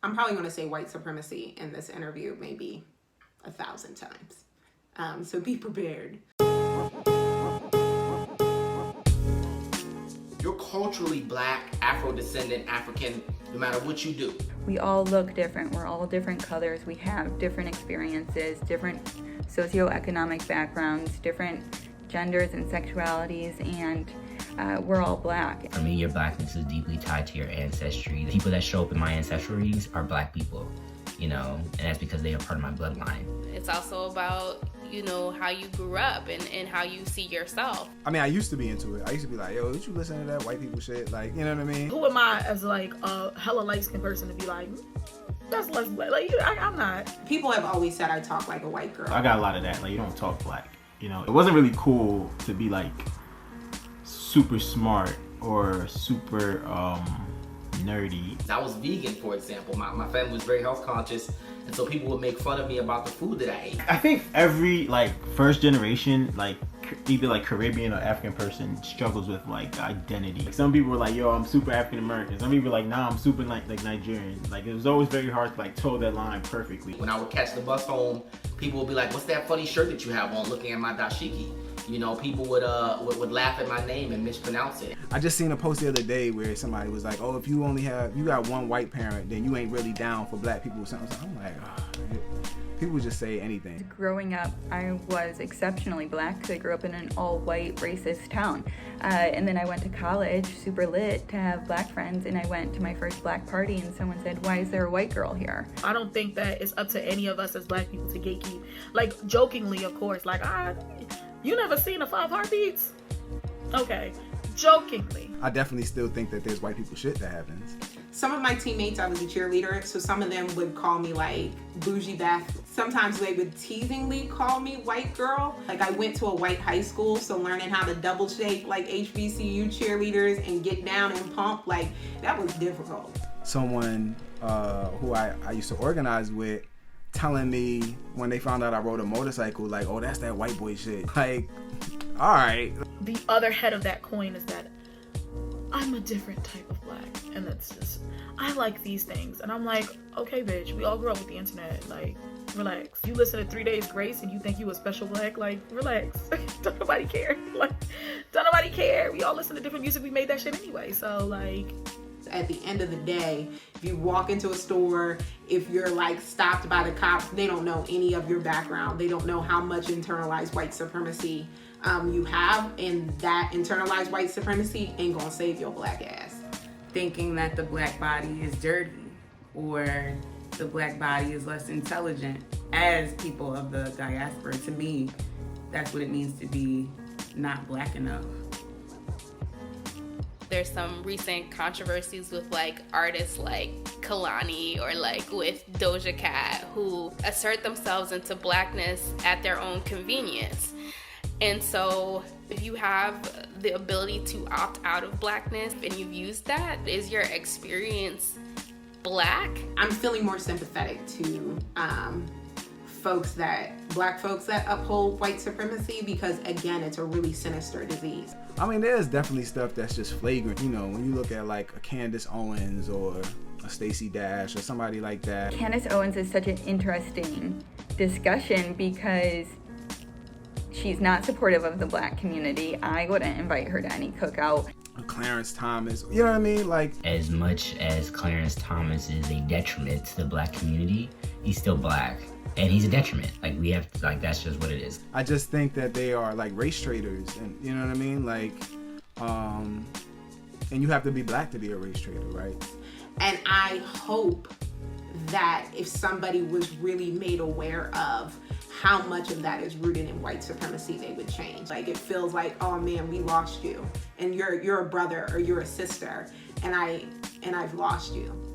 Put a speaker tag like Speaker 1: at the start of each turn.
Speaker 1: I'm probably going to say white supremacy in this interview maybe 1,000 times. So be prepared.
Speaker 2: You're culturally black, Afro-descendant, African, no matter what you do.
Speaker 3: We all look different. We're all different colors. We have different experiences, different socioeconomic backgrounds, different genders and sexualities, and we're all black.
Speaker 4: For me, your blackness is deeply tied to your ancestry. The people that show up in my ancestral readings are black people, you know, and that's because they are part of my bloodline.
Speaker 5: It's also about, you know, how you grew up and how you see yourself.
Speaker 6: I mean, I used to be into it. I used to be like, yo, did you listen to that white people shit? Like, you know what I mean?
Speaker 7: Who am I as like a hella light-skinned person to be like, that's less black? Like, I'm not.
Speaker 1: People have always said I talk like a white girl.
Speaker 8: I got a lot of that. Like, you don't talk black. You know, it wasn't really cool to be like super smart or super nerdy.
Speaker 2: I was vegan, for example. My family was very health conscious, and so people would make fun of me about the food that I ate.
Speaker 8: I think every like first generation, like either like Caribbean or African person struggles with like identity. Like, some people were like, yo, I'm super African American. Some people were like, nah, I'm super like Nigerian. Like, it was always very hard to like toe that line perfectly.
Speaker 2: When I would catch the bus home, people would be like, what's that funny shirt that you have on, looking at my dashiki? You know, people would laugh at my name and mispronounce it.
Speaker 6: I just seen a post the other day where somebody was like, oh, if you got one white parent, then you ain't really down for black people or something. So I'm like, oh, people just say anything.
Speaker 3: Growing up, I was exceptionally black because I grew up in an all-white racist town. And then I went to college, super lit, to have black friends, and I went to my first black party and someone said, why is there a white girl here?
Speaker 7: I don't think that it's up to any of us as black people to gatekeep. Like, jokingly, of course, like, you never seen a 5 Heartbeats? Okay, jokingly.
Speaker 6: I definitely still think that there's white people shit that happens.
Speaker 1: Some of my teammates, I was a cheerleader, so some of them would call me like Bougie Beth. Sometimes they would teasingly call me white girl. Like, I went to a white high school, so learning how to double shake like HBCU cheerleaders and get down and pump, like, that was difficult.
Speaker 6: Someone who I used to organize with telling me when they found out I rode a motorcycle, like, oh, that's that white boy shit. Like, all right.
Speaker 7: The other head of that coin is that I'm a different type of black, and that's just, I like these things. And I'm like, okay, bitch, we all grew up with the internet. Like, relax. You listen to 3 Days Grace and you think you a special black? Like, relax. Don't nobody care. Like, don't nobody care. We all listen to different music. We made that shit anyway. So, like,
Speaker 1: at the end of the day, if you walk into a store, if you're like stopped by the cops, they don't know any of your background. They don't know how much internalized white supremacy you have, and that internalized white supremacy ain't gonna save your black ass.
Speaker 9: Thinking that the black body is dirty or the black body is less intelligent. As people of the diaspora, to me, that's what it means to be not black enough.
Speaker 5: There's some recent controversies with like artists like Kehlani or like with Doja Cat who assert themselves into blackness at their own convenience. And so if you have the ability to opt out of blackness and you've used that, is your experience black?
Speaker 1: I'm feeling more sympathetic to black folks that uphold white supremacy, because again, it's a really sinister disease.
Speaker 6: I mean, there's definitely stuff that's just flagrant. You know, when you look at like a Candace Owens or a Stacey Dash or somebody like that.
Speaker 3: Candace Owens is such an interesting discussion because she's not supportive of the black community. I wouldn't invite her to any cookout.
Speaker 6: Clarence Thomas, you know what I mean? Like,
Speaker 4: as much as Clarence Thomas is a detriment to the black community, he's still black. And he's a detriment. Like, we have to, like, that's just what it is.
Speaker 6: I just think that they are like race traders, and you know what I mean? Like, and you have to be black to be a race trader, right?
Speaker 1: And I hope that if somebody was really made aware of how much of that is rooted in white supremacy, they would change. Like, it feels like, oh man, we lost you, and you're a brother or you're a sister, and I've lost you.